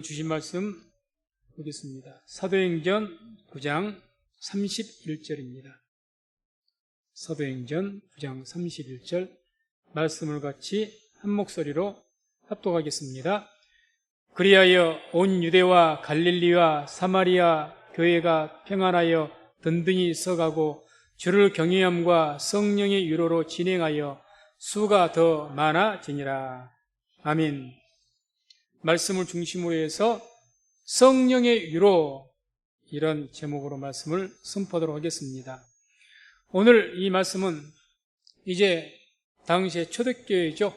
주신 말씀 보겠습니다. 사도행전 9장 31절입니다. 사도행전 9장 31절 말씀을 같이 한 목소리로 합독하겠습니다. 그리하여 온 유대와 갈릴리와 사마리아 교회가 평안하여 든든히 서가고 주를 경외함과 성령의 유로로 진행하여 수가 더 많아지니라. 아멘. 말씀을 중심으로 해서 성령의 유로, 이런 제목으로 말씀을 선포하도록 하겠습니다. 오늘 이 말씀은 이제 당시의 초대교회죠.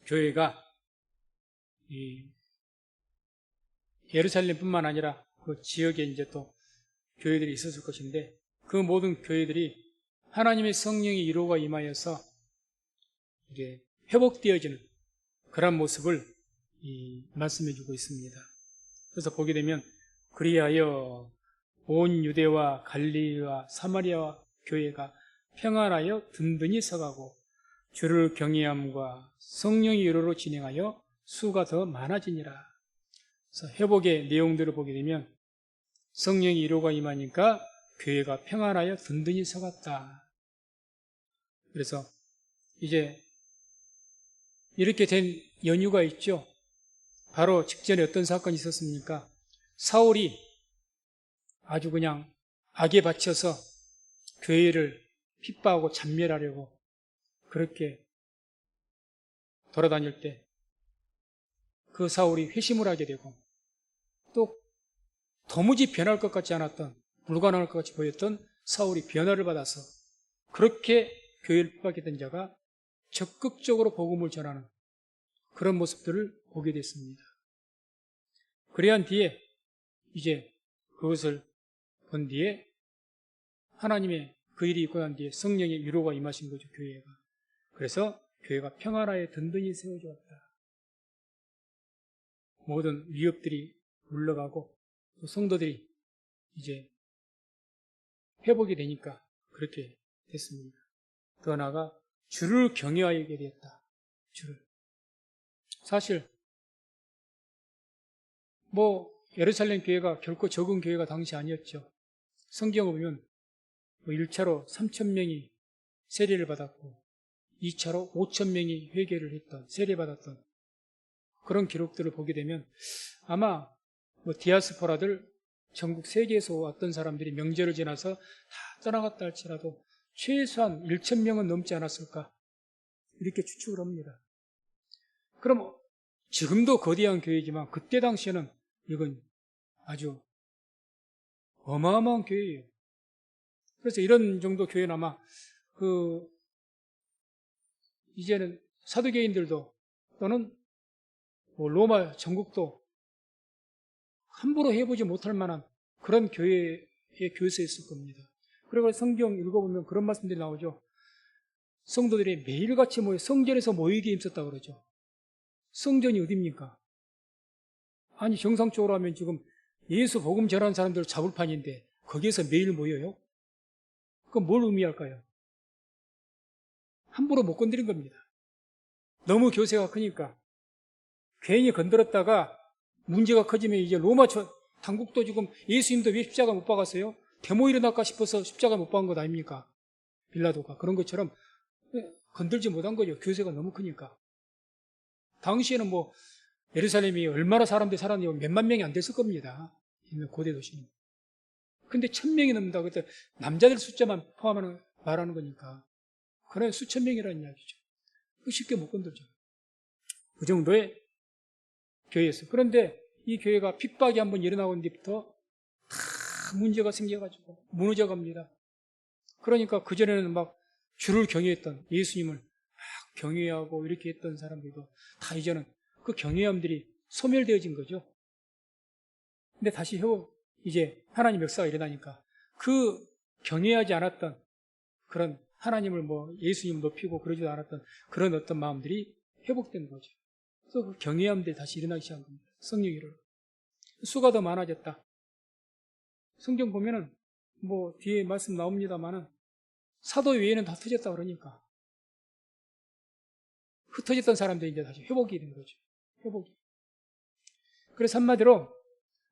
교회가 예루살렘뿐만 아니라 그 지역에 이제 또 교회들이 있었을 것인데, 그 모든 교회들이 하나님의 성령의 위로가 임하여서 이제 회복되어지는 그런 모습을 말씀해 주고 있습니다. 그래서 보게 되면 그리하여 온 유대와 갈릴리와 사마리아 교회가 평안하여 든든히 서가고 주를 경외함과 성령의 위로로 진행하여 수가 더 많아지니라. 그래서 회복의 내용들을 보게 되면 성령의 위로가 임하니까 교회가 평안하여 든든히 서갔다. 그래서 이제 이렇게 된 연유가 있죠. 바로 직전에 어떤 사건이 있었습니까? 사울이 아주 그냥 악에 바쳐서 교회를 핍박하고 잔멸하려고 그렇게 돌아다닐 때 그 사울이 회심을 하게 되고, 또 도무지 변할 것 같지 않았던, 불가능할 것 같이 보였던 사울이 변화를 받아서 그렇게 교회를 핍박했던 자가 적극적으로 복음을 전하는 그런 모습들을 보게 됐습니다. 그래한 뒤에 이제 그것을 본 뒤에 하나님의 그 일이 있고 난 뒤에 성령의 위로가 임하신 거죠, 교회가. 그래서 교회가 평안하에 든든히 세워졌다. 모든 위협들이 물러가고 또 성도들이 이제 회복이 되니까 그렇게 됐습니다. 더 나아가 주를 경외하게 되었다. 주를. 사실 예루살렘 교회가 결코 적은 교회가 당시 아니었죠. 성경을 보면 1차로 3,000명이 세례를 받았고 2차로 5,000명이 회개를 했던, 세례받았던 그런 기록들을 보게 되면 아마 디아스포라들, 전국 세계에서 왔던 사람들이 명절을 지나서 다 떠나갔다 할지라도 최소한 1,000명은 넘지 않았을까, 이렇게 추측을 합니다. 그럼 지금도 거대한 교회지만 그때 당시에는 이건 아주 어마어마한 교회예요. 그래서 이런 정도 교회는 아마 이제는 사두개인들도 또는 로마 전국도 함부로 해보지 못할 만한 그런 교회의 교세였을 겁니다. 그리고 성경 읽어보면 그런 말씀들이 나오죠. 성도들이 매일같이 모여 성전에서 모이기에 힘썼다 그러죠. 성전이 어딥니까? 아니, 정상적으로 하면 지금 예수 복음 전하는 사람들 잡을 판인데 거기에서 매일 모여요? 그건 뭘 의미할까요? 함부로 못 건드린 겁니다. 너무 교세가 크니까. 괜히 건드렸다가 문제가 커지면 이제 로마 당국도 지금 예수님도 왜 십자가 못 박았어요? 데모 일어날까 싶어서 십자가 못 박은 것 아닙니까? 빌라도가. 그런 것처럼 건들지 못한 거죠. 교세가 너무 크니까. 당시에는 예루살렘이 얼마나 사람들이 살았는지 몇만 명이 안 됐을 겁니다. 고대 도시는. 근데 1,000명이 넘는다. 그때 남자들 숫자만 포함하는 말하는 거니까. 그래, 수천 명이라는 이야기죠. 쉽게 못 건들죠. 그 정도의 교회였어요. 그런데 이 교회가 핍박이 한번 일어나온 뒤부터 다 문제가 생겨가지고 무너져 갑니다. 그러니까 그전에는 주를 경외했던, 예수님을 막 경외하고 이렇게 했던 사람들도 다 이제는 그 경외함들이 소멸되어진 거죠. 근데 다시 이제 하나님 역사가 일어나니까 그 경외하지 않았던 그런 하나님을 예수님을 높이고 그러지도 않았던 그런 어떤 마음들이 회복된 거죠. 그래서 그 경외함들이 다시 일어나기 시작한 겁니다. 성령으로. 수가 더 많아졌다. 성경 보면은 뒤에 말씀 나옵니다만은 사도 외에는 다 터졌다 그러니까 흩어졌던 사람들이 이제 다시 회복이 된 거죠. 회복이. 그래서 한마디로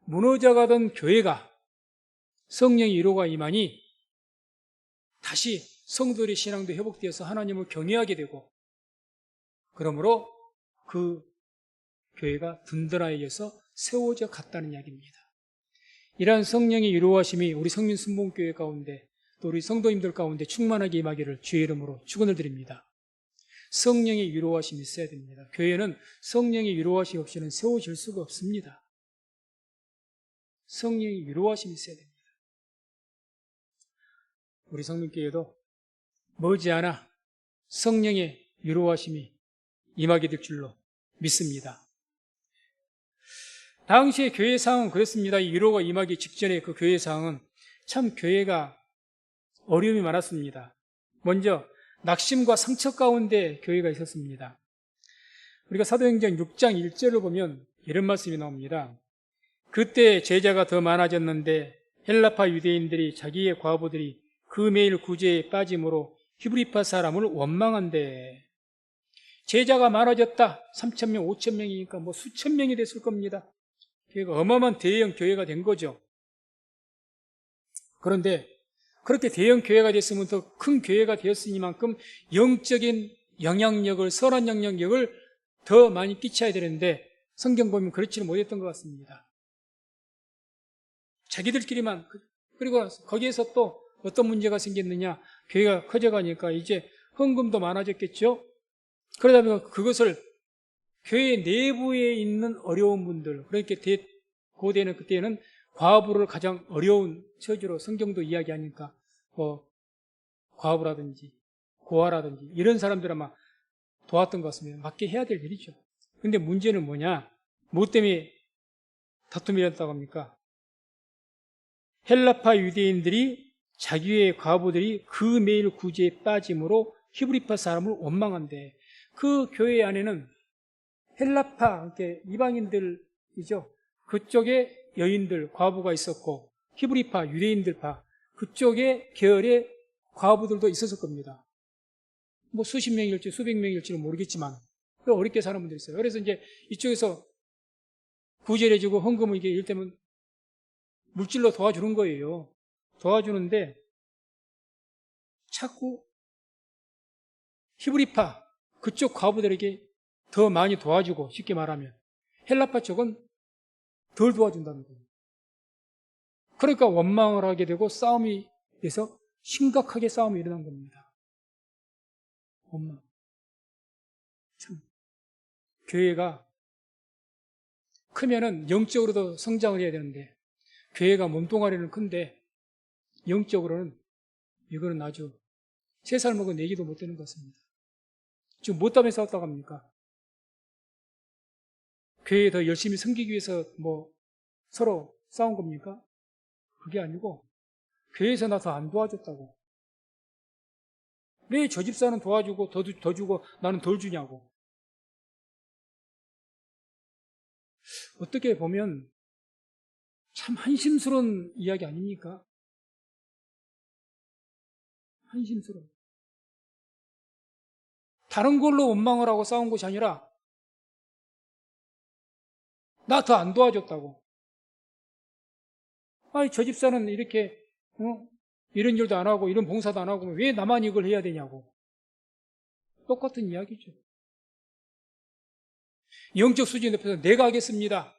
무너져가던 교회가 성령의 위로가 임하니 다시 성도들의 신앙도 회복되어서 하나님을 경외하게 되고, 그러므로 그 교회가 든든하여서 세워져 갔다는 이야기입니다. 이러한 성령의 위로하심이 우리 성민순복음교회 가운데 또 우리 성도님들 가운데 충만하게 임하기를 주의 이름으로 축원을 드립니다. 성령의 위로하심이 있어야 됩니다. 교회는 성령의 위로하심 없이는 세워질 수가 없습니다. 성령의 위로하심이 있어야 됩니다. 우리 성민교회도 머지않아 성령의 위로하심이 임하게 될 줄로 믿습니다. 당시의 교회 상황은 그렇습니다. 이 위로가 임하기 직전에 그 교회 상황은 참 교회가 어려움이 많았습니다. 먼저 낙심과 상처 가운데 교회가 있었습니다. 우리가 사도행전 6장 1절을 보면 이런 말씀이 나옵니다. 그때 제자가 더 많아졌는데 헬라파 유대인들이 자기의 과부들이 그 매일 구제에 빠짐으로 히브리파 사람을 원망한대. 제자가 많아졌다. 3,000명, 5,000명이니까 뭐 수천 명이 됐을 겁니다. 교회가 어마어마한 대형 교회가 된 거죠. 그런데 그렇게 대형 교회가 됐으면 더 큰 교회가 되었으니만큼 영적인 영향력을, 선한 영향력을 더 많이 끼쳐야 되는데 성경 보면 그렇지는 못했던 것 같습니다. 자기들끼리만, 그리고 거기에서 또 어떤 문제가 생겼느냐, 교회가 커져가니까 이제 헌금도 많아졌겠죠. 그러다 보니까 그것을 교회 내부에 있는 어려운 분들, 그러니까 고대는 그때는 과부를 가장 어려운 처지로 성경도 이야기하니까 과부라든지 고아라든지 이런 사람들 아마 도왔던 것 같습니다. 맞게 해야 될 일이죠. 근데 문제는 뭐냐? 뭐 때문에 다툼이 일어났다고 합니까? 헬라파 유대인들이 자기의 과부들이 그 매일 구제에 빠짐으로 히브리파 사람을 원망한대. 그 교회 안에는 헬라파, 그러니까 이방인들이죠. 그쪽에 여인들, 과부가 있었고 히브리파, 유대인들파 그쪽에 계열의 과부들도 있었을 겁니다. 뭐 수십 명일지 수백 명일지는 모르겠지만 어렵게 사는 분들이 있어요. 그래서 이제 이쪽에서 구제해주고 헌금을 이게 이를테면 물질로 도와주는 거예요. 도와주는데 자꾸 히브리파 그쪽 과부들에게 더 많이 도와주고, 쉽게 말하면 헬라파 쪽은 덜 도와준다는 거예요. 그러니까 원망을 하게 되고 싸움이 돼서 심각하게 싸움이 일어난 겁니다. 원망. 참 교회가 크면은 영적으로도 성장을 해야 되는데 교회가 몸뚱아리는 큰데 영적으로는 이거는 아주 3살 먹은 애기도 못 되는 것 같습니다. 지금 뭐 때문에 싸웠다고 합니까? 교회에 더 열심히 섬기기 위해서 뭐 서로 싸운 겁니까? 그게 아니고 교회에서 나 더 안 도와줬다고. 왜 저 집사는 도와주고 더 주고 나는 덜 주냐고. 어떻게 보면 참 한심스러운 이야기 아닙니까? 한심스러워. 다른 걸로 원망을 하고 싸운 것이 아니라 나 더 안 도와줬다고. 아니 저 집사는 이렇게 이런 일도 안 하고 이런 봉사도 안 하고 왜 나만 이걸 해야 되냐고. 똑같은 이야기죠. 영적 수준에 높여서 내가 하겠습니다.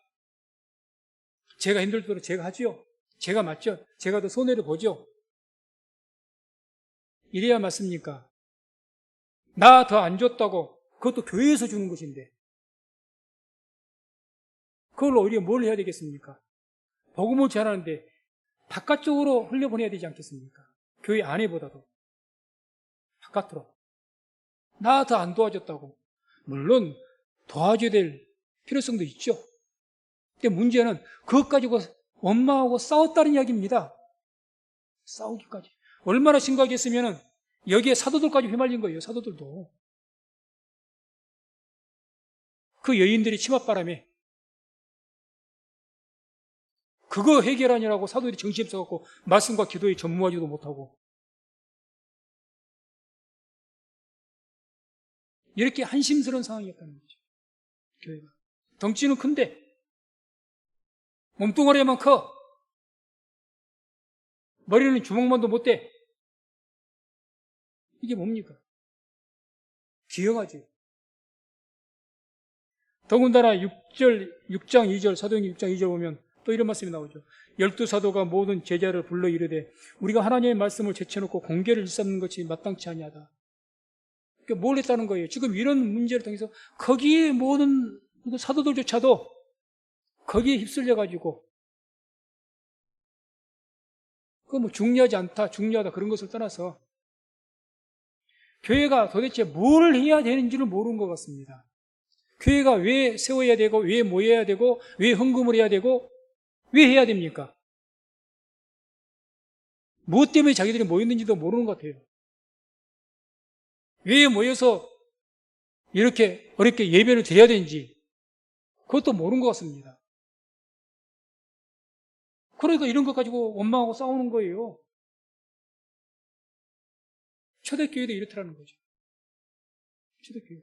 제가 힘들도록 제가 하죠. 제가 맞죠. 제가 더 손해를 보죠. 이래야 맞습니까? 나 더 안 줬다고. 그것도 교회에서 주는 것인데 그걸로 오히려 뭘 해야 되겠습니까? 복음을 전하는데 바깥쪽으로 흘려보내야 되지 않겠습니까? 교회 안에보다도 바깥으로. 나 더 안 도와줬다고. 물론 도와줘야 될 필요성도 있죠. 근데 문제는 그것 가지고 원망하고 싸웠다는 이야기입니다. 싸우기까지. 얼마나 심각했으면 여기에 사도들까지 휘말린 거예요. 사도들도. 그 여인들이 치맛바람에 그거 해결하느라고 사도들이 정신없어갖고 말씀과 기도에 전무하지도 못하고 이렇게 한심스러운 상황이었다는 거죠. 교회가. 덩치는 큰데 몸뚱아리만 커. 머리는 주먹만도 못 대. 이게 뭡니까? 기형하지. 더군다나 6장 2절, 사도행전 6장 2절 보면 또 이런 말씀이 나오죠. 12사도가 모든 제자를 불러 이르되 우리가 하나님의 말씀을 제쳐놓고 공개를 일삼는 것이 마땅치 아니하다. 그러니까 뭘 했다는 거예요? 지금 이런 문제를 통해서 거기에 모든 사도들조차도 거기에 휩쓸려가지고 그거 뭐 중요하지 않다, 중요하다 그런 것을 떠나서 교회가 도대체 뭘 해야 되는지를 모르는 것 같습니다. 교회가 왜 세워야 되고 왜 모여야 되고 왜 헌금을 해야 되고 왜 해야 됩니까? 무엇 때문에 자기들이 모였는지도 모르는 것 같아요. 왜 모여서 이렇게 어렵게 예배를 드려야 되는지 그것도 모르는 것 같습니다. 그러니까 이런 것 가지고 원망하고 싸우는 거예요. 초대교회도 이렇더라는 거죠. 초대교회.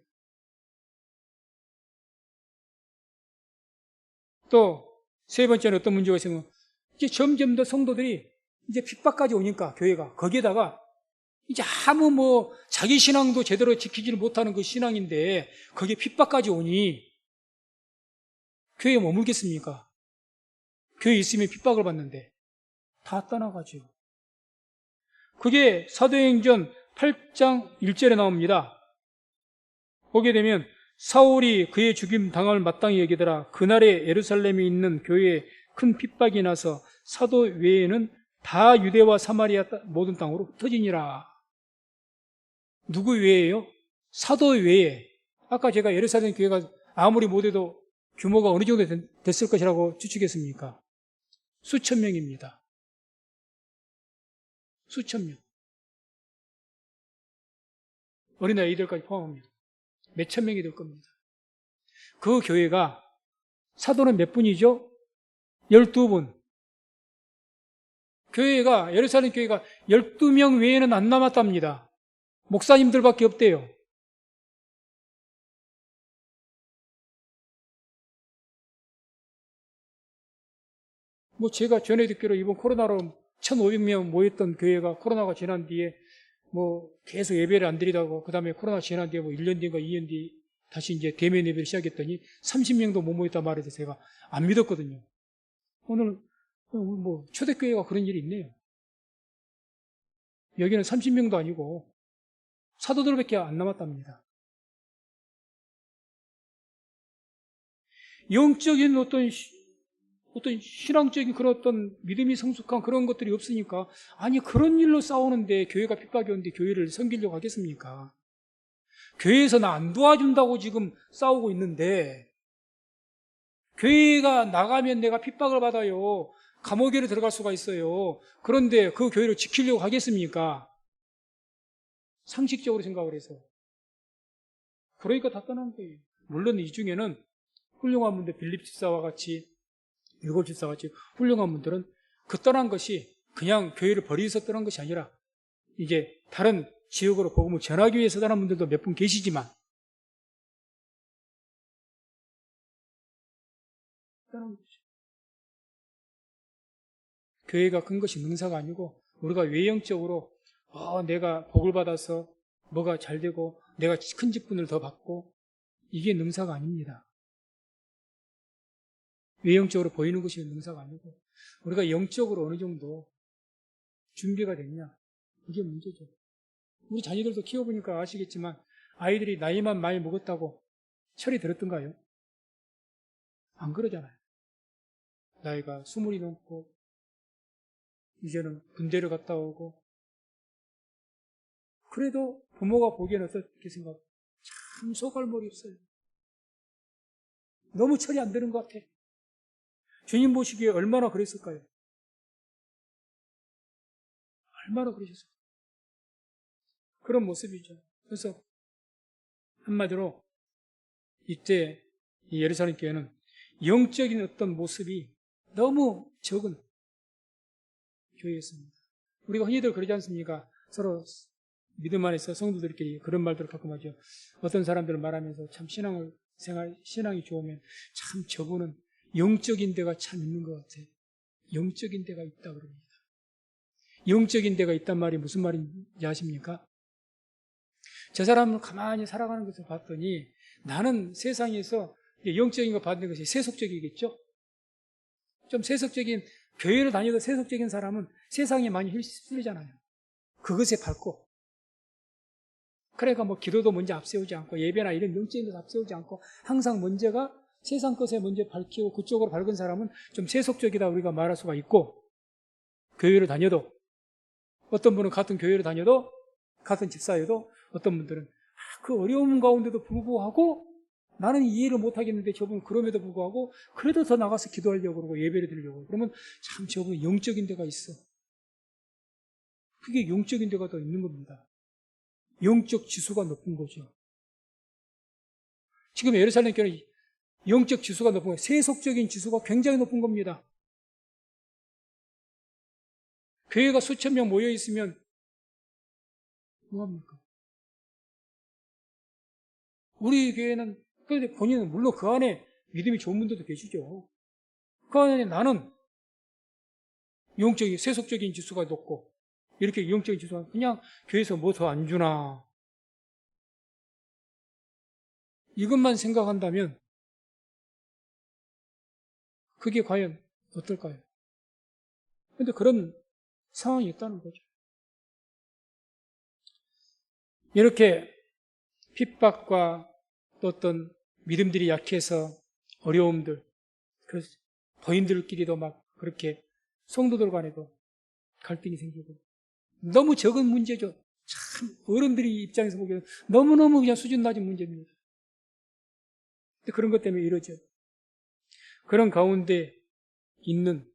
또 세 번째는 어떤 문제가 있으면 이제 점점 더 성도들이 이제 핍박까지 오니까 교회가 거기에다가 이제 아무 뭐 자기 신앙도 제대로 지키지를 못하는 그 신앙인데 거기에 핍박까지 오니 교회에 머물겠습니까? 교회에 있으면 핍박을 받는데 다 떠나가죠. 그게 사도행전 8장 1절에 나옵니다. 보게 되면 사울이 그의 죽임 당함을 마땅히 여기더라. 그날에 예루살렘에 있는 교회에 큰 핍박이 나서 사도 외에는 다 유대와 사마리아 모든 땅으로 흩어지니라. 누구 외에요? 사도 외에. 아까 제가 예루살렘 교회가 아무리 못해도 규모가 어느 정도 됐을 것이라고 추측했습니까? 수천 명입니다. 수천 명. 어린아이들까지 포함합니다. 몇천 명이 될 겁니다. 그 교회가 사도는 몇 분이죠? 12분. 교회가 예루살렘 교회가 12명 외에는 안 남았답니다. 목사님들밖에 없대요. 뭐 제가 전에 듣기로 이번 코로나로 1,500명 모였던 교회가 코로나가 지난 뒤에 뭐 계속 예배를 안 드리다가 그 다음에 코로나 지난 뒤에 뭐 1년 뒤인가 2년 뒤 다시 이제 대면 예배를 시작했더니 30명도 못 모였다 말해서 제가 안 믿었거든요. 오늘 뭐 초대교회가 그런 일이 있네요. 여기는 30명도 아니고 사도들밖에 안 남았답니다. 영적인 어떤 신앙적인 그런 어떤 믿음이 성숙한 그런 것들이 없으니까 아니 그런 일로 싸우는데 교회가 핍박이 오는데 교회를 섬기려고 하겠습니까? 교회에서 나 안 도와준다고 지금 싸우고 있는데 교회가 나가면 내가 핍박을 받아요. 감옥에로 들어갈 수가 있어요. 그런데 그 교회를 지키려고 하겠습니까? 상식적으로 생각을 해서. 그러니까 다 떠난 거예요. 물론 이 중에는 훌륭한 분들 빌립 집사와 같이 일곱 집사와 같이 훌륭한 분들은 그 떠난 것이 그냥 교회를 버리고서 떠난 것이 아니라 이제 다른 지역으로 복음을 전하기 위해서 떠난 분들도 몇 분 계시지만 떠난 거죠. 교회가 큰 것이 능사가 아니고 우리가 외형적으로 내가 복을 받아서 뭐가 잘 되고 내가 큰 직분을 더 받고 이게 능사가 아닙니다. 외형적으로 보이는 것이 능사가 아니고 우리가 영적으로 어느 정도 준비가 됐냐 이게 문제죠. 우리 자녀들도 키워보니까 아시겠지만 아이들이 나이만 많이 먹었다고 철이 들었던가요? 안 그러잖아요. 나이가 20이 넘고 이제는 군대를 갔다 오고 그래도 부모가 보기에는 어떻게 생각해요? 참 소갈머리 없어요. 너무 철이 안 드는 것 같아. 주님 보시기에 얼마나 그랬을까요? 얼마나 그러셨을까요? 그런 모습이죠. 그래서 한마디로 이때 이 예루살렘 교회는 영적인 어떤 모습이 너무 적은 교회였습니다. 우리가 흔히들 그러지 않습니까? 서로 믿음 안에서 성도들끼리 그런 말들을 가끔 하죠. 어떤 사람들을 말하면서 참 신앙이 좋으면 참 저분은 영적인 데가 참 있는 것 같아요. 영적인 데가 있다 그럽니다. 영적인 데가 있단 말이 무슨 말인지 아십니까? 저 사람을 가만히 살아가는 것을 봤더니 나는 세상에서 영적인 거 받는 것이 세속적이겠죠? 좀 세속적인, 교회를 다녀도 세속적인 사람은 세상에 많이 휩쓸리잖아요. 그것에 밟고. 그러니까 뭐 기도도 먼저 앞세우지 않고 예배나 이런 영적인 것을 앞세우지 않고 항상 먼저가 세상 것에 먼저 밝히고 그쪽으로 밝은 사람은 좀 세속적이다 우리가 말할 수가 있고, 교회를 다녀도 어떤 분은 같은 교회를 다녀도 같은 집사여도 어떤 분들은 그 어려움 가운데도 불구하고 나는 이해를 못하겠는데 저분은 그럼에도 불구하고 그래도 더 나가서 기도하려고 그러고 예배를 드리려고 그러면 참 저분은 영적인 데가 있어. 그게 영적인 데가 더 있는 겁니다. 영적 지수가 높은 거죠. 지금 예루살렘 교회는 영적 지수가 높은 거예요. 세속적인 지수가 굉장히 높은 겁니다. 교회가 수천 명 모여 있으면 뭐합니까? 우리 교회는, 그런데 본인은 물론 그 안에 믿음이 좋은 분들도 계시죠. 그 안에 나는 영적인, 세속적인 지수가 높고, 이렇게 영적인 지수가 그냥 교회에서 뭐 더 안 주나. 이것만 생각한다면, 그게 과연 어떨까요? 근데 그런 상황이 있다는 거죠. 이렇게 핍박과 또 어떤 믿음들이 약해서 어려움들, 그래서 도인들끼리도 막 그렇게 성도들 간에도 갈등이 생기고 너무 적은 문제죠. 참 어른들이 입장에서 보기에는 너무너무 그냥 수준 낮은 문제입니다. 근데 그런 것 때문에 이러죠. 그런 가운데 있는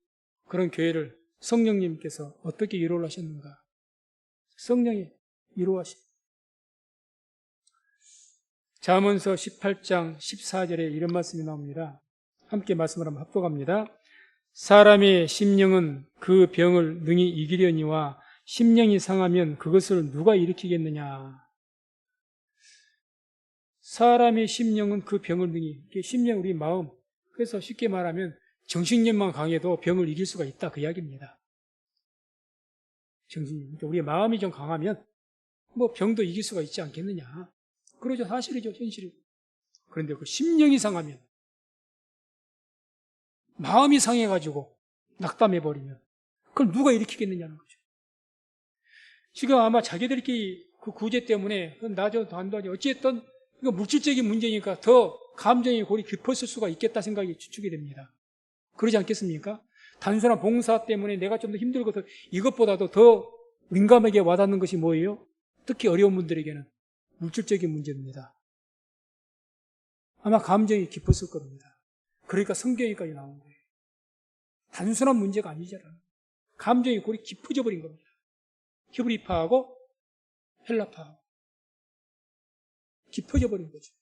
그런 교회를 성령님께서 어떻게 위로를 하셨는가? 성령이 위로하십니다. 잠언서 18장 14절에 이런 말씀이 나옵니다. 함께 말씀을 한번 합독합니다. 사람의 심령은 그 병을 능히 이기려니와 심령이 상하면 그것을 누가 일으키겠느냐. 사람의 심령은 그 병을 능히, 심령 우리 마음, 그래서 쉽게 말하면 정신력만 강해도 병을 이길 수가 있다 그 이야기입니다. 정신력, 우리의 마음이 좀 강하면 뭐 병도 이길 수가 있지 않겠느냐. 그러죠. 사실이죠. 현실이죠. 그런데 그 심령이 상하면, 마음이 상해가지고 낙담해버리면 그걸 누가 일으키겠느냐는 거죠. 지금 아마 자기들끼리 그 구제 때문에 나죠, 단도하죠. 어찌됐든 이거 물질적인 문제니까 더 감정의 골이 깊었을 수가 있겠다 생각이 추측이 됩니다. 그러지 않겠습니까? 단순한 봉사 때문에 내가 좀 더 힘들고 이것보다도 더 민감하게 와닿는 것이 뭐예요? 특히 어려운 분들에게는 물질적인 문제입니다. 아마 감정이 깊었을 겁니다. 그러니까 성경에까지 나온 거예요. 단순한 문제가 아니잖아요. 감정의 골이 깊어져 버린 겁니다. 히브리파하고 헬라파하고 깊어져 버린 거죠.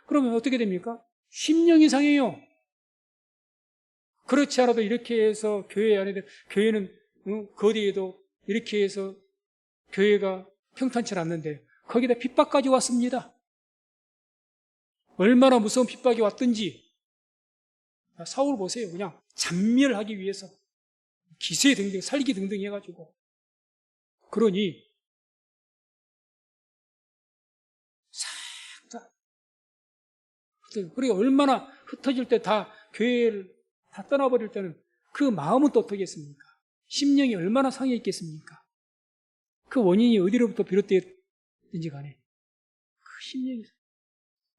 그러면 어떻게 됩니까? 심령이 상해요. 그렇지 않아도 이렇게 해서 교회 안에, 교회는 거리에도 이렇게 해서 교회가 평탄치 않는데 거기다 핍박까지 왔습니다. 얼마나 무서운 핍박이 왔든지 사울 보세요. 그냥 잔멸하기 위해서 기세 등등 살기 등등 해가지고 그러니 싹 그리고 얼마나 흩어질 때 다 교회를 다 떠나버릴 때는 그 마음은 또 어떻겠습니까? 심령이 얼마나 상해 있겠습니까? 그 원인이 어디로부터 비롯되었든지 간에 그 심령이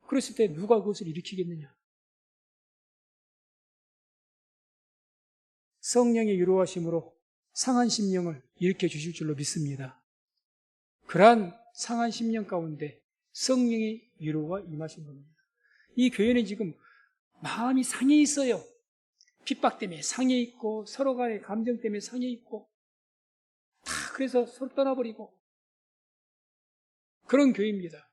그랬을 때 누가 그것을 일으키겠느냐? 성령의 위로하심으로 상한 심령을 일으켜 주실 줄로 믿습니다. 그러한 상한 심령 가운데 성령의 위로가 임하신 겁니다. 이 교회는 지금 마음이 상해 있어요. 핍박 때문에 상해 있고 서로 간의 감정 때문에 상해 있고 다 그래서 서로 떠나버리고 그런 교회입니다.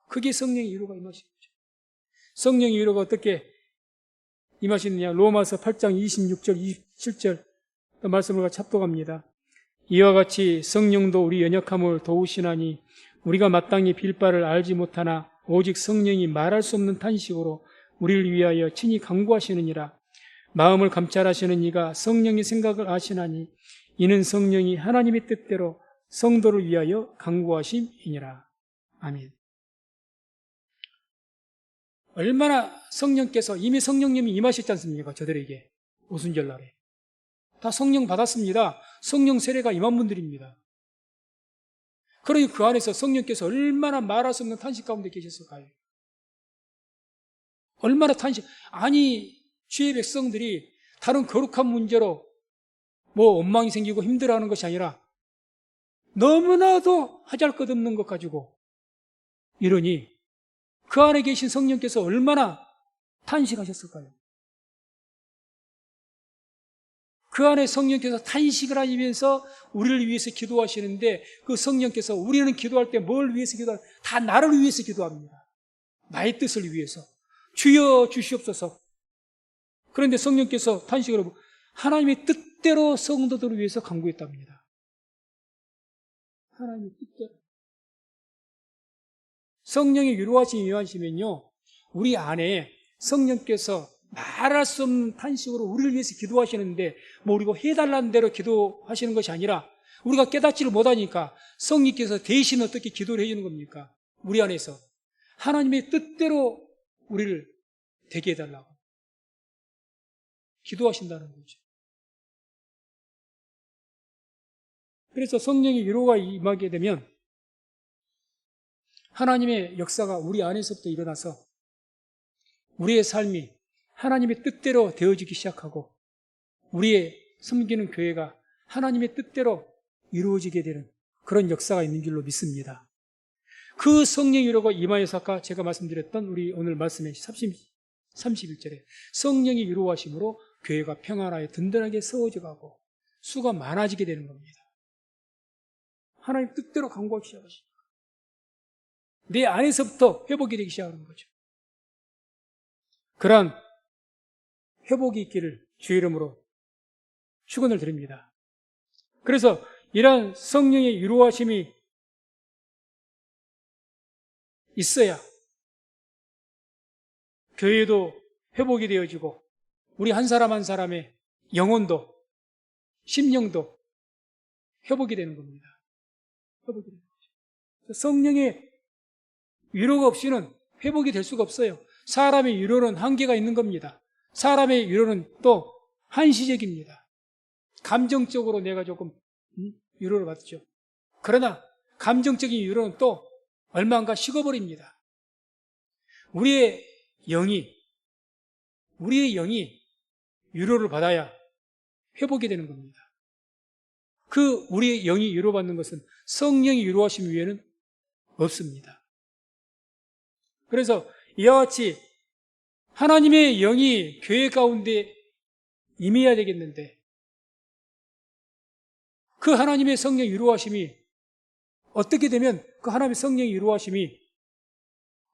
그게 성령의 위로가 임하신 거죠. 성령의 위로가 어떻게 임하시느냐? 로마서 8장 26절 27절 말씀을 같이 합독합니다. 이와 같이 성령도 우리 연약함을 도우시나니 우리가 마땅히 빌 바를 알지 못하나 오직 성령이 말할 수 없는 탄식으로 우리를 위하여 친히 간구하시느니라. 마음을 감찰하시는 이가 성령의 생각을 아시나니 이는 성령이 하나님의 뜻대로 성도를 위하여 간구하심이니라. 아멘. 얼마나 성령께서 이미 성령님이 임하셨지 않습니까? 저들에게 오순절날에 다 성령 받았습니다. 성령 세례가 임한 분들입니다. 그러니 그 안에서 성령께서 얼마나 말할 수 없는 탄식 가운데 계셨을까요? 얼마나 탄식, 아니 주의 백성들이 다른 거룩한 문제로 뭐 원망이 생기고 힘들어하는 것이 아니라 너무나도 하잘것없는 것 가지고 이러니 그 안에 계신 성령께서 얼마나 탄식하셨을까요? 그 안에 성령께서 탄식을 하시면서 우리를 위해서 기도하시는데 그 성령께서 우리는 기도할 때 뭘 위해서 기도할까? 다 나를 위해서 기도합니다. 나의 뜻을 위해서. 주여 주시옵소서. 그런데 성령께서 탄식을 하고 하나님의 뜻대로 성도들을 위해서 간구했답니다. 하나님의 뜻대로. 성령의 위로하심이 임하시면요, 우리 안에 성령께서 말할 수 없는 탄식으로 우리를 위해서 기도하시는데 뭐 우리가 해달라는 대로 기도하시는 것이 아니라 우리가 깨닫지를 못하니까 성령께서 대신 어떻게 기도를 해주는 겁니까? 우리 안에서 하나님의 뜻대로 우리를 되게 해달라고 기도하신다는 거죠. 그래서 성령의 위로가 임하게 되면 하나님의 역사가 우리 안에서부터 일어나서 우리의 삶이 하나님의 뜻대로 되어지기 시작하고 우리의 섬기는 교회가 하나님의 뜻대로 이루어지게 되는 그런 역사가 있는 줄로 믿습니다. 그 성령의 위로가 임하여서 아까 제가 말씀드렸던 우리 오늘 말씀의 31절에 성령의 위로하심으로 교회가 평안하여 든든하게 세워져 가고 수가 많아지게 되는 겁니다. 하나님 뜻대로 간구하기 시작하십니다. 내 안에서부터 회복이 되기 시작하는 거죠. 그러한 회복이 있기를 주의 이름으로 축원을 드립니다. 그래서 이러한 성령의 위로하심이 있어야 교회도 회복이 되어지고 우리 한 사람 한 사람의 영혼도 심령도 회복이 되는 겁니다. 회복이 되는 거죠. 성령의 위로가 없이는 회복이 될 수가 없어요. 사람의 위로는 한계가 있는 겁니다. 사람의 위로는 또 한시적입니다. 감정적으로 내가 조금 위로를 받죠. 그러나 감정적인 위로는 또 얼마인가 식어버립니다. 우리의 영이 위로를 받아야 회복이 되는 겁니다. 그 우리의 영이 위로받는 것은 성령이 위로하심 위에는 없습니다. 그래서 이와 같이 하나님의 영이 교회 가운데 임해야 되겠는데 그 하나님의 성령 위로하심이 어떻게 되면 그 하나님의 성령 위로하심이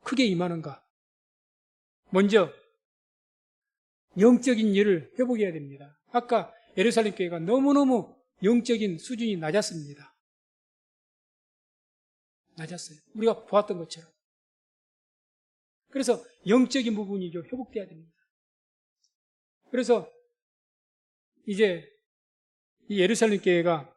크게 임하는가? 먼저 영적인 일을 회복해야 됩니다. 아까 예루살렘 교회가 너무너무 영적인 수준이 낮았습니다. 낮았어요. 우리가 보았던 것처럼. 그래서 영적인 부분이 좀 회복돼야 됩니다. 그래서 이제 이 예루살렘 교회가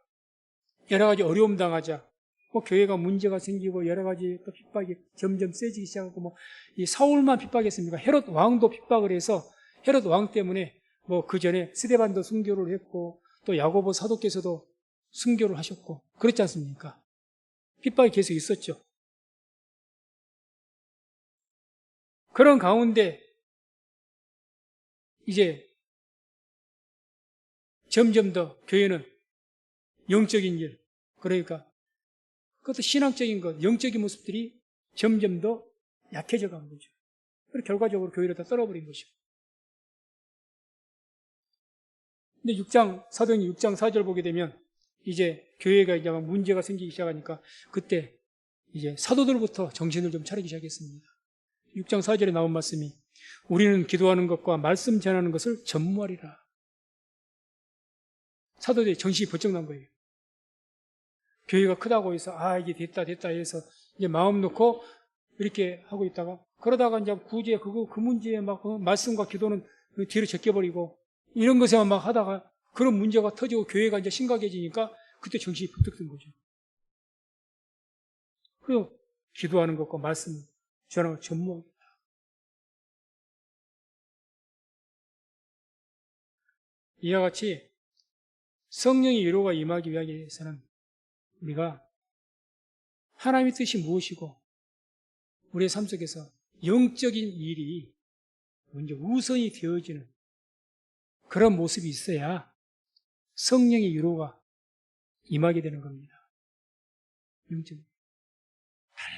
여러 가지 어려움 당하자, 뭐 교회가 문제가 생기고 여러 가지 또 핍박이 점점 세지기 시작하고 이 사울만 핍박했습니까? 헤롯 왕도 핍박을 해서 헤롯 왕 때문에 그 전에 스데반도 순교를 했고 또 야고보 사도께서도 순교를 하셨고 그렇지 않습니까? 핍박이 계속 있었죠. 그런 가운데 이제 점점 더 교회는 영적인 일, 그러니까 그것도 신앙적인 것, 영적인 모습들이 점점 더 약해져 간 거죠. 그리고 결과적으로 교회를 다 떨어버린 거죠. 근데 사도행전 6장 4절 보게 되면 이제 교회가 이제 막 문제가 생기기 시작하니까 그때 이제 사도들부터 정신을 좀 차리기 시작했습니다. 6장 4절에 나온 말씀이 우리는 기도하는 것과 말씀 전하는 것을 전무하리라. 사도들이 정신이 번쩍 난 거예요. 교회가 크다고 해서 이게 됐다 해서 이제 마음 놓고 이렇게 하고 있다가 그러다가 이제 구제 그 문제에 막 말씀과 기도는 뒤로 제껴버리고 이런 것에만 막 하다가 그런 문제가 터지고 교회가 이제 심각해지니까 그때 정신이 부쩍 든 거죠. 그리고 기도하는 것과 말씀 저는 전무합니다. 이와 같이 성령의 위로가 임하기 위해서는 우리가 하나님의 뜻이 무엇이고 우리의 삶 속에서 영적인 일이 먼저 우선이 되어지는 그런 모습이 있어야 성령의 위로가 임하게 되는 겁니다. 영적인.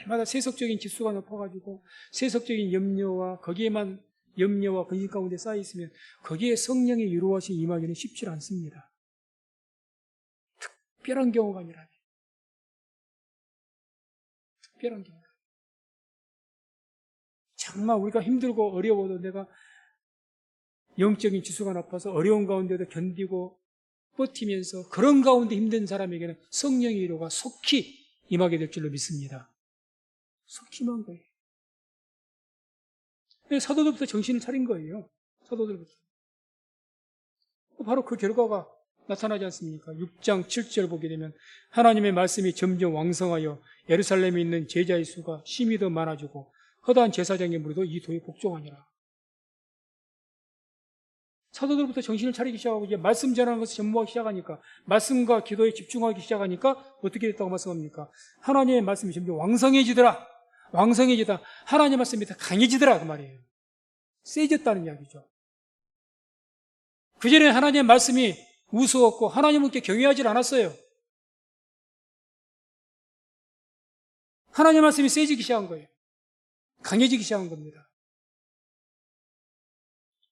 날마다 세속적인 지수가 높아가지고 세속적인 염려와 거기에만 염려와 근심 가운데 쌓여 있으면 거기에 성령의 위로하신 임하기는 쉽지 않습니다. 특별한 경우가 아니라면 특별한 경우. 정말 우리가 힘들고 어려워도 내가 영적인 지수가 높아서 어려운 가운데도 견디고 버티면서 그런 가운데 힘든 사람에게는 성령의 위로가 속히 임하게 될 줄로 믿습니다. 속히 임한 거예요. 사도들부터 정신을 차린 거예요. 사도들부터. 바로 그 결과가 나타나지 않습니까? 6장 7절 보게 되면 하나님의 말씀이 점점 왕성하여 예루살렘에 있는 제자의 수가 심히 더 많아지고 허다한 제사장의 무리도 이 도에 복종하니라. 사도들부터 정신을 차리기 시작하고 이제 말씀 전하는 것을 전무하기 시작하니까 말씀과 기도에 집중하기 시작하니까 어떻게 됐다고 말씀합니까? 하나님의 말씀이 점점 왕성해지더라. 왕성해지다. 하나님의 말씀이 더 강해지더라 그 말이에요. 세졌다는 이야기죠. 그전에 하나님의 말씀이 우스웠고 하나님께 경외하지 않았어요. 하나님의 말씀이 세지기 시작한 거예요. 강해지기 시작한 겁니다.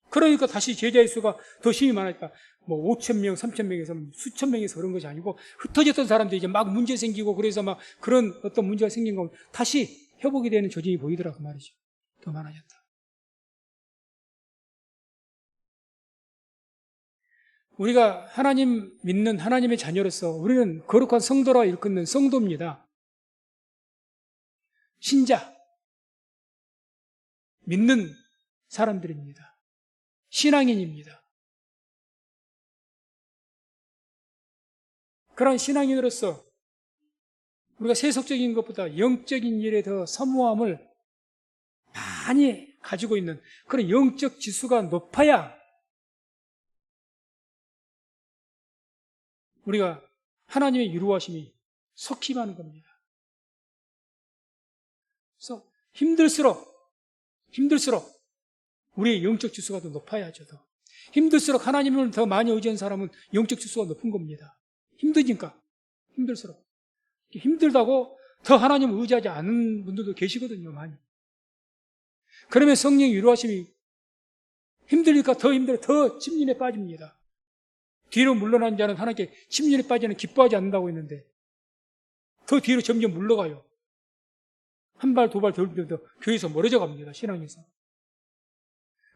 그러니까 다시 제자의 수가 더 힘이 많으니까 5,000명, 3,000명에서 수천 명에서 그런 것이 아니고 흩어졌던 사람들이 이제 막 문제 생기고 그래서 막 그런 어떤 문제가 생긴 거 다시 회복이 되는 조짐이 보이더라 그 말이죠. 더 많아졌다. 우리가 하나님 믿는 하나님의 자녀로서 우리는 거룩한 성도라 일컫는 성도입니다. 신자, 믿는 사람들입니다. 신앙인입니다. 그런 신앙인으로서 우리가 세속적인 것보다 영적인 일에 더 사모함을 많이 가지고 있는 그런 영적 지수가 높아야 우리가 하나님의 위로하심이 속히 임하는 겁니다. 그래서 힘들수록 우리의 영적 지수가 더 높아야죠. 더. 힘들수록 하나님을 더 많이 의지한 사람은 영적 지수가 높은 겁니다. 힘드니까 힘들수록. 힘들다고 더 하나님을 의지하지 않는 분들도 계시거든요. 많이. 그러면 성령의 위로하심이 힘드니까 더 힘들어 더 침륜에 빠집니다. 뒤로 물러난 자는 하나님께 침륜에 빠지는 기뻐하지 않는다고 했는데 더 뒤로 점점 물러가요. 한 발, 두 발 더 교회에서 멀어져 갑니다. 신앙에서.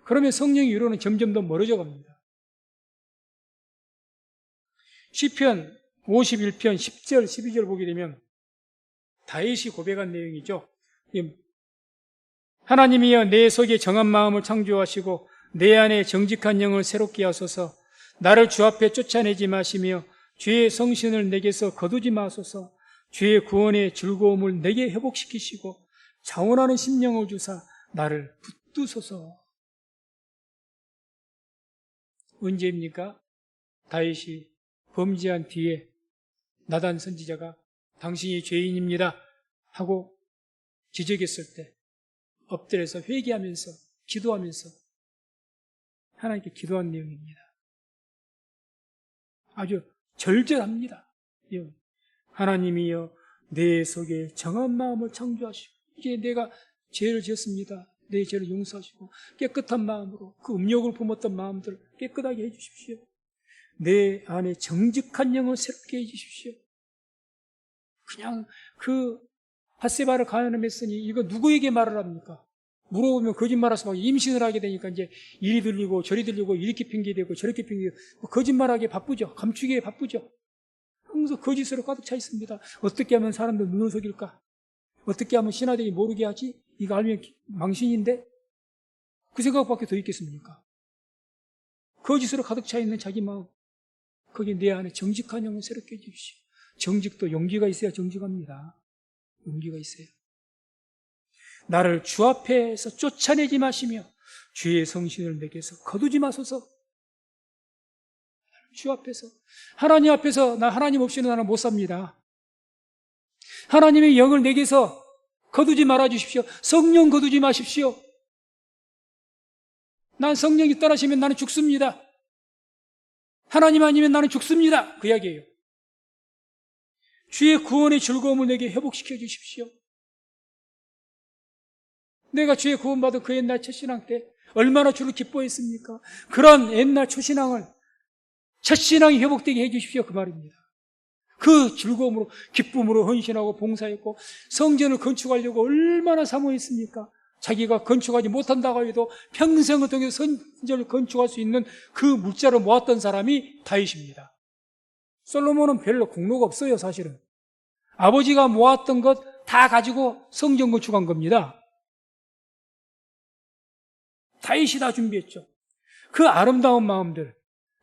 그러면 성령의 위로는 점점 더 멀어져 갑니다. 시편 51편 10절, 12절 보게 되면 다윗이 고백한 내용이죠. 하나님이여 내 속에 정한 마음을 창조하시고 내 안에 정직한 영을 새롭게 하소서. 나를 주 앞에 쫓아내지 마시며 주의 성신을 내게서 거두지 마소서. 주의 구원의 즐거움을 내게 회복시키시고 자원하는 심령을 주사 나를 붙드소서. 언제입니까? 다윗이 범죄한 뒤에 나단 선지자가 당신이 죄인입니다 하고 지적했을 때 엎드려서 회개하면서 기도하면서 하나님께 기도한 내용입니다. 아주 절절합니다. 하나님이여 내 속에 정한 마음을 창조하시고 이제 내가 죄를 지었습니다. 내 죄를 용서하시고 깨끗한 마음으로 그 음욕을 품었던 마음들을 깨끗하게 해주십시오. 내 안에 정직한 영을 새롭게 해주십시오. 그냥 그 밧세바를 가늠했으니 이거 누구에게 말을 합니까? 물어보면 거짓말해서 막 임신을 하게 되니까 이제 이리 들리고 저리 들리고 이렇게 핑계대고 저렇게 핑계대고 거짓말하기에 바쁘죠. 감추기에 바쁘죠. 항상 거짓으로 가득 차 있습니다. 어떻게 하면 사람들 눈을 속일까? 어떻게 하면 신하들이 모르게 하지? 이거 알면 망신인데? 그 생각밖에 더 있겠습니까? 거짓으로 가득 차 있는 자기 마음, 거기 내 안에 정직한 영을 새롭게 해주십시오. 정직도 용기가 있어야 정직합니다. 용기가 있어요. 나를 주 앞에서 쫓아내지 마시며 주의 성신을 내게서 거두지 마소서. 주 앞에서, 하나님 앞에서 나 하나님 없이는 나는 못 삽니다. 하나님의 영을 내게서 거두지 말아 주십시오. 성령 거두지 마십시오. 난 성령이 떠나시면 나는 죽습니다. 하나님 아니면 나는 죽습니다. 그 이야기예요. 주의 구원의 즐거움을 내게 회복시켜 주십시오. 내가 주의 구원받은 그 옛날 첫신앙 때 얼마나 주를 기뻐했습니까? 그런 옛날 초신앙을 첫신앙이 회복되게 해 주십시오. 그 말입니다. 그 즐거움으로, 기쁨으로 헌신하고 봉사했고 성전을 건축하려고 얼마나 사모했습니까? 자기가 건축하지 못한다고 해도 평생을 통해서 성전을 건축할 수 있는 그 물자를 모았던 사람이 다윗입니다. 솔로몬은 별로 공로가 없어요. 사실은 아버지가 모았던 것 다 가지고 성전 건축한 겁니다. 다윗이 다 준비했죠. 그 아름다운 마음들,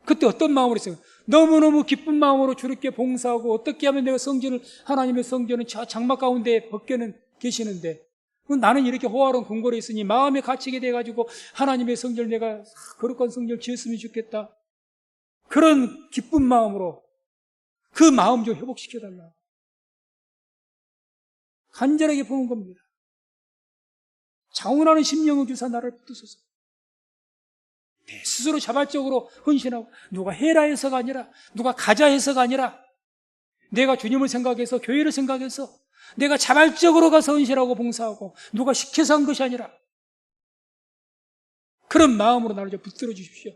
그때 어떤 마음으로 했어요? 너무너무 기쁜 마음으로 주님께 봉사하고 어떻게 하면 내가 성전을, 하나님의 성전은 저 장막 가운데 벗겨는 계시는데 나는 이렇게 호화로운 궁궐에 있으니 마음에 갇히게 돼가지고 하나님의 성전을 내가 거룩한 성전을 지었으면 좋겠다. 그런 기쁜 마음으로 그 마음 좀 회복시켜달라. 간절하게 보는 겁니다. 자원하는 심령을 주사 나를 붙드소서. 내 스스로 자발적으로 헌신하고 누가 해라 해서가 아니라 누가 가자 해서가 아니라 내가 주님을 생각해서 교회를 생각해서 내가 자발적으로 가서 헌신하고 봉사하고 누가 시켜서 한 것이 아니라 그런 마음으로 나를 좀 붙들어 주십시오.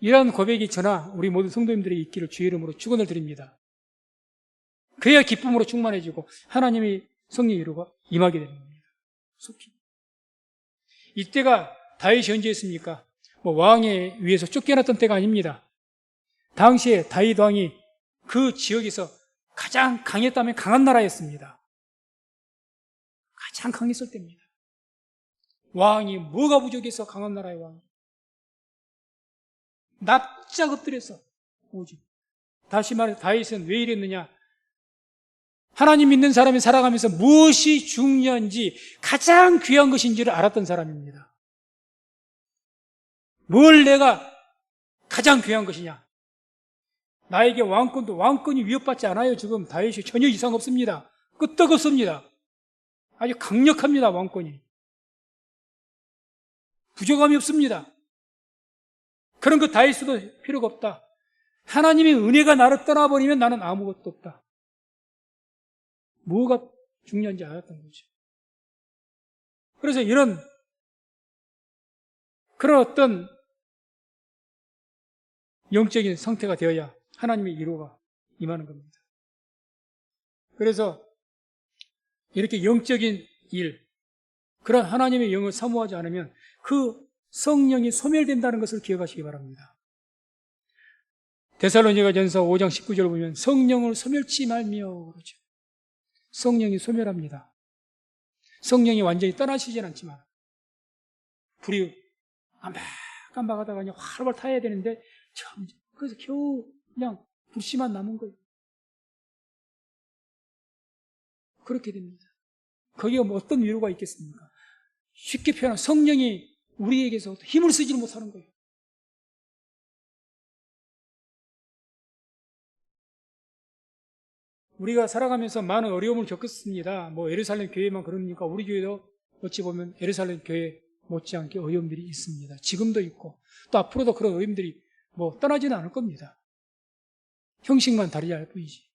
이러한 고백이 저나 우리 모든 성도님들에게 있기를 주의 이름으로 축원을 드립니다. 그래야 기쁨으로 충만해지고 하나님의 성령 이루가 임하게 되는 겁니다. 속히. 이때가 다윗이 언제였습니까? 왕에 의해서 쫓겨났던 때가 아닙니다. 당시에 다윗 왕이 그 지역에서 가장 강했다면 강한 나라였습니다. 가장 강했을 때입니다. 왕이 뭐가 부족해서 강한 나라의 왕이? 납작 엎드려서 오직. 다시 말해 다윗은 왜 이랬느냐? 하나님 믿는 사람이 살아가면서 무엇이 중요한지 가장 귀한 것인지를 알았던 사람입니다. 뭘 내가 가장 귀한 것이냐? 나에게 왕권도 왕권이 위협받지 않아요. 지금 다윗이 전혀 이상 없습니다. 끄떡없습니다. 아주 강력합니다. 왕권이. 부족함이 없습니다. 그런 그 다윗도 필요가 없다. 하나님의 은혜가 나를 떠나버리면 나는 아무것도 없다. 뭐가 중요한지 알았던 거죠. 그래서 그런 어떤 영적인 상태가 되어야 하나님의 위로가 임하는 겁니다. 그래서 이렇게 영적인 일, 그런 하나님의 영을 사모하지 않으면 그 성령이 소멸된다는 것을 기억하시기 바랍니다. 데살로니가전서 5장 19절을 보면 성령을 소멸치 말며 그러죠. 성령이 소멸합니다. 성령이 완전히 떠나시진 않지만 불이 깜박깜박하다가 그냥 활활 타야 되는데 그래서 겨우 그냥 불씨만 남은 거예요. 그렇게 됩니다. 거기에 뭐 어떤 위로가 있겠습니까? 쉽게 표현하면 성령이 우리에게서 힘을 쓰지 못하는 거예요. 우리가 살아가면서 많은 어려움을 겪었습니다. 예루살렘 교회만 그러니까 우리 교회도 어찌 보면 예루살렘 교회 못지않게 어려움들이 있습니다. 지금도 있고 또 앞으로도 그런 어려움들이 떠나지는 않을 겁니다. 형식만 다르지 않을 뿐이지.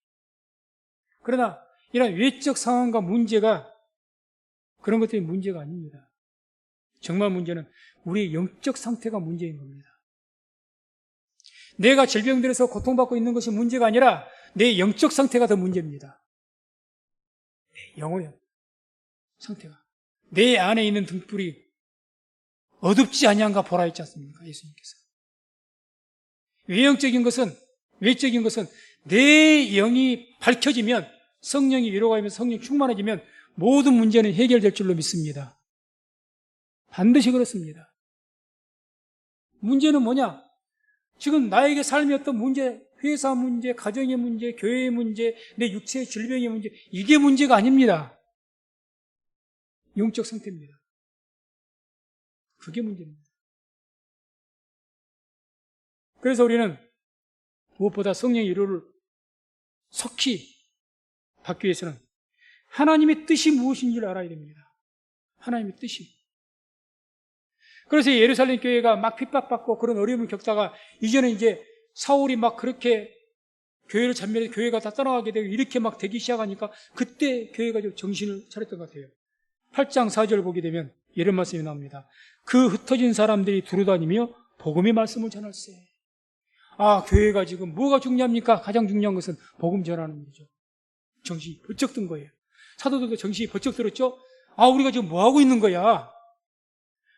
그러나 이런 외적 상황과 문제가 그런 것들이 문제가 아닙니다. 정말 문제는 우리의 영적 상태가 문제인 겁니다. 내가 질병들에서 고통받고 있는 것이 문제가 아니라 내 영적 상태가 더 문제입니다. 내 영혼의 상태가. 내 안에 있는 등불이 어둡지 아니한가 보라 했지 않습니까? 예수님께서. 외적인 것은 내 영이 밝혀지면 성령이 위로가 되면 성령이 충만해지면 모든 문제는 해결될 줄로 믿습니다. 반드시 그렇습니다. 문제는 뭐냐? 지금 나에게 삶의 어떤 문제, 회사 문제, 가정의 문제, 교회의 문제, 내 육체의 질병의 문제, 이게 문제가 아닙니다. 영적 상태입니다. 그게 문제입니다. 그래서 우리는 무엇보다 성령의 위로를 속히 받기 위해서는 하나님의 뜻이 무엇인지를 알아야 됩니다. 하나님의 뜻이. 그래서 예루살렘 교회가 막 핍박받고 그런 어려움을 겪다가 이제는 이제 사울이 막 그렇게 교회를 잔멸해서 교회가 다 떠나가게 되고 이렇게 막 되기 시작하니까 그때 교회가 좀 정신을 차렸던 것 같아요. 8장 4절 보게 되면 이런 말씀이 나옵니다. 그 흩어진 사람들이 두루다니며 복음의 말씀을 전할세. 아, 교회가 지금 뭐가 중요합니까? 가장 중요한 것은 복음 전하는 거죠. 정신이 번쩍 든 거예요. 사도들도 정신이 번쩍 들었죠? 아, 우리가 지금 뭐 하고 있는 거야?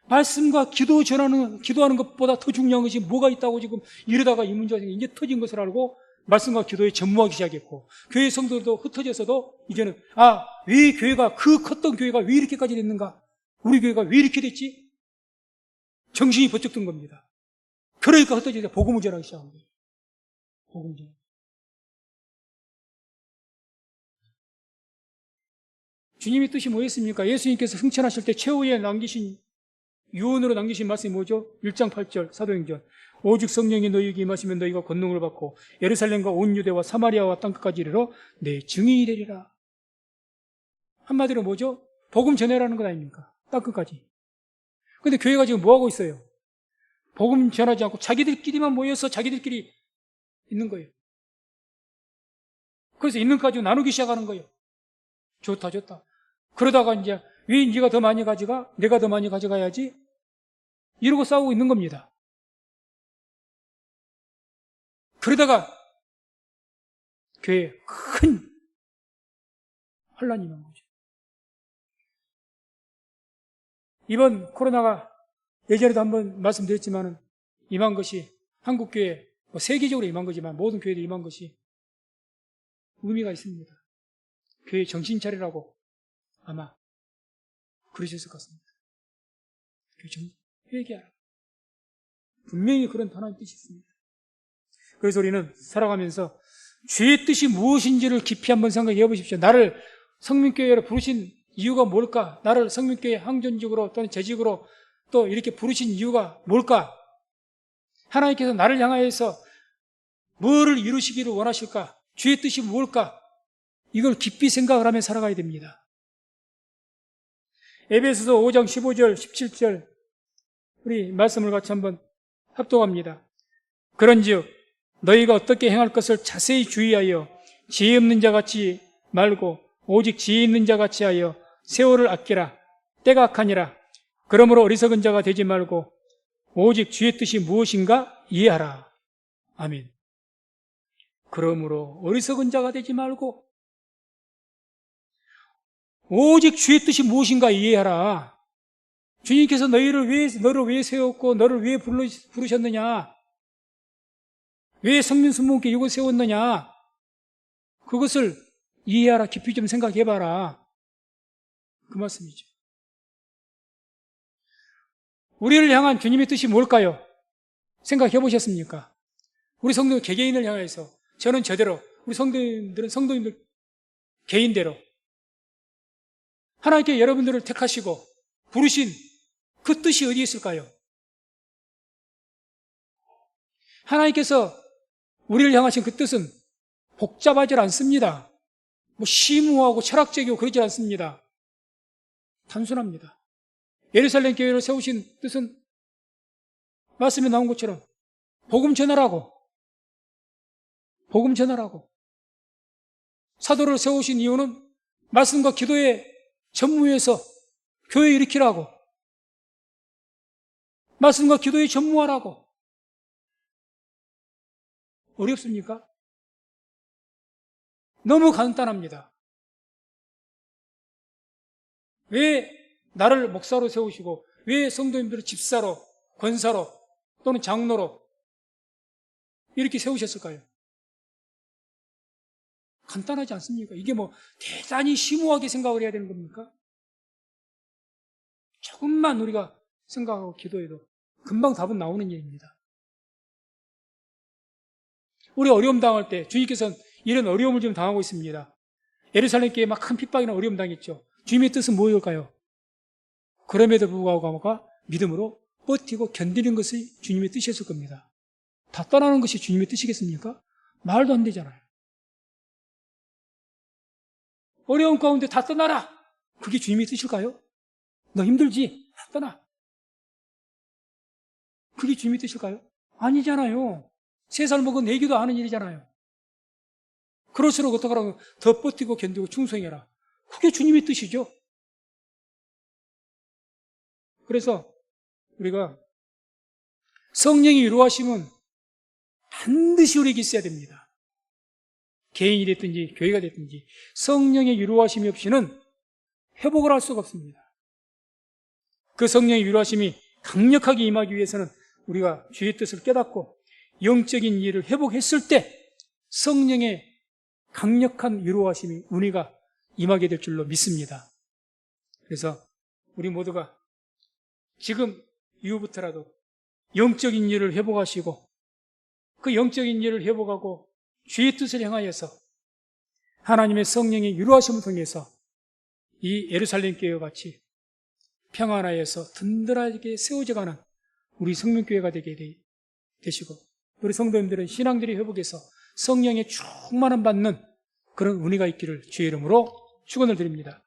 말씀과 기도하는 것보다 더 중요한 것이 뭐가 있다고 지금 이러다가 이 문제가 이제 터진 것을 알고 말씀과 기도에 전무하기 시작했고, 교회 성도들도 흩어져서도 이제는, 아, 왜 교회가, 그 컸던 교회가 왜 이렇게까지 됐는가? 우리 교회가 왜 이렇게 됐지? 정신이 번쩍 든 겁니다. 그러니까 흩어져서 복음을 전하기 시작한 거예요. 복음을 전하기. 주님의 뜻이 뭐였습니까? 예수님께서 승천하실 때 최후에 유언으로 남기신 말씀이 뭐죠? 1장 8절 사도행전. 오직 성령이 너희에게 임하시면 너희가 권능을 받고 예루살렘과 온 유대와 사마리아와 땅끝까지 이르러 내 증인이 되리라. 한마디로 뭐죠? 복음 전해라는 것 아닙니까? 땅끝까지. 근데 교회가 지금 뭐 하고 있어요? 복음 전하지 않고 자기들끼리만 모여서 자기들끼리 있는 거예요. 그래서 있는 거 가지고 나누기 시작하는 거예요. 좋다. 그러다가 이제 왜 네가 더 많이 가져가? 내가 더 많이 가져가야지? 이러고 싸우고 있는 겁니다. 그러다가 교회에 큰 혼란이 임한 거죠. 이번 코로나가 예전에도 한번 말씀드렸지만 임한 것이 한국교회, 세계적으로 임한 거지만 모든 교회도 임한 것이 의미가 있습니다. 교회 정신 차리라고 아마 그러셨을 것 같습니다. 교회 회개하라. 분명히 그런 하나님의 뜻이 있습니다. 그래서 우리는 살아가면서 주의 뜻이 무엇인지를 깊이 한번 생각해 보십시오. 나를 성민교회로 부르신 이유가 뭘까? 나를 성민교회 항전직으로 또는 재직으로 또 이렇게 부르신 이유가 뭘까? 하나님께서 나를 향하여서 뭐를 이루시기를 원하실까? 주의 뜻이 뭘까? 이걸 깊이 생각을 하며 살아가야 됩니다. 에베소서 5장 15절, 17절 우리 말씀을 같이 한번 합독합니다. 그런즉 너희가 어떻게 행할 것을 자세히 주의하여 지혜 없는 자 같이 말고 오직 지혜 있는 자 같이 하여 세월을 아끼라. 때가 악하니라. 그러므로 어리석은 자가 되지 말고 오직 주의 뜻이 무엇인가 이해하라. 아멘. 그러므로 어리석은 자가 되지 말고 오직 주의 뜻이 무엇인가 이해하라. 주님께서 너를 왜 세웠고 너를 왜 부르셨느냐? 왜 성민순복음교회 이걸 세웠느냐? 그것을 이해하라. 깊이 좀 생각해봐라. 그 말씀이죠. 우리를 향한 주님의 뜻이 뭘까요? 생각해 보셨습니까? 우리 성도 개개인을 향해서 저는 저대로, 우리 성도님들 개인대로 하나님께 여러분들을 택하시고 부르신 그 뜻이 어디에 있을까요? 하나님께서 우리를 향하신 그 뜻은 복잡하지 않습니다. 심오하고 철학적이고 그러지 않습니다. 단순합니다. 예루살렘 교회를 세우신 뜻은 말씀에 나온 것처럼 복음 전하라고. 사도를 세우신 이유는 말씀과 기도에 전무해서 교회 일으키라고. 말씀과 기도에 전무하라고. 어렵습니까? 너무 간단합니다. 왜 나를 목사로 세우시고 왜 성도님들을 집사로, 권사로 또는 장로로 이렇게 세우셨을까요? 간단하지 않습니까? 이게 뭐 대단히 심오하게 생각을 해야 되는 겁니까? 조금만 우리가 생각하고 기도해도 금방 답은 나오는 일입니다. 우리 어려움 당할 때 주님께서는 이런 어려움을 지금 당하고 있습니다. 예루살렘 교회에 막 큰 핍박이나 어려움 당했죠. 주님의 뜻은 무엇일까요? 그럼에도 불구하고 믿음으로 버티고 견디는 것이 주님의 뜻이었을 겁니다. 다 떠나는 것이 주님의 뜻이겠습니까? 말도 안 되잖아요. 어려운 가운데 다 떠나라! 그게 주님의 뜻일까요? 너 힘들지? 다 떠나. 그게 주님의 뜻일까요? 아니잖아요. 3살 먹은 애기도 아는 일이잖아요. 그럴수록 어떡하라고 더 버티고 견디고 충성해라. 그게 주님의 뜻이죠. 그래서 우리가 성령의 위로하심은 반드시 우리에게 있어야 됩니다. 개인이 됐든지 교회가 됐든지 성령의 위로하심이 없이는 회복을 할 수가 없습니다. 그 성령의 위로하심이 강력하게 임하기 위해서는 우리가 주의 뜻을 깨닫고 영적인 이해를 회복했을 때 성령의 강력한 위로하심이 은혜가 임하게 될 줄로 믿습니다. 그래서 우리 모두가 지금 이후부터라도 영적인 일을 회복하시고 그 영적인 일을 회복하고 주의 뜻을 향하여서 하나님의 성령의 위로하심을 통해서 이 예루살렘 교회와 같이 평안하여서 든든하게 세워져가는 우리 성민교회가 되게 되시고 우리 성도님들은 신앙들이 회복해서 성령의 충만함 받는 그런 은혜가 있기를 주의 이름으로 축원을 드립니다.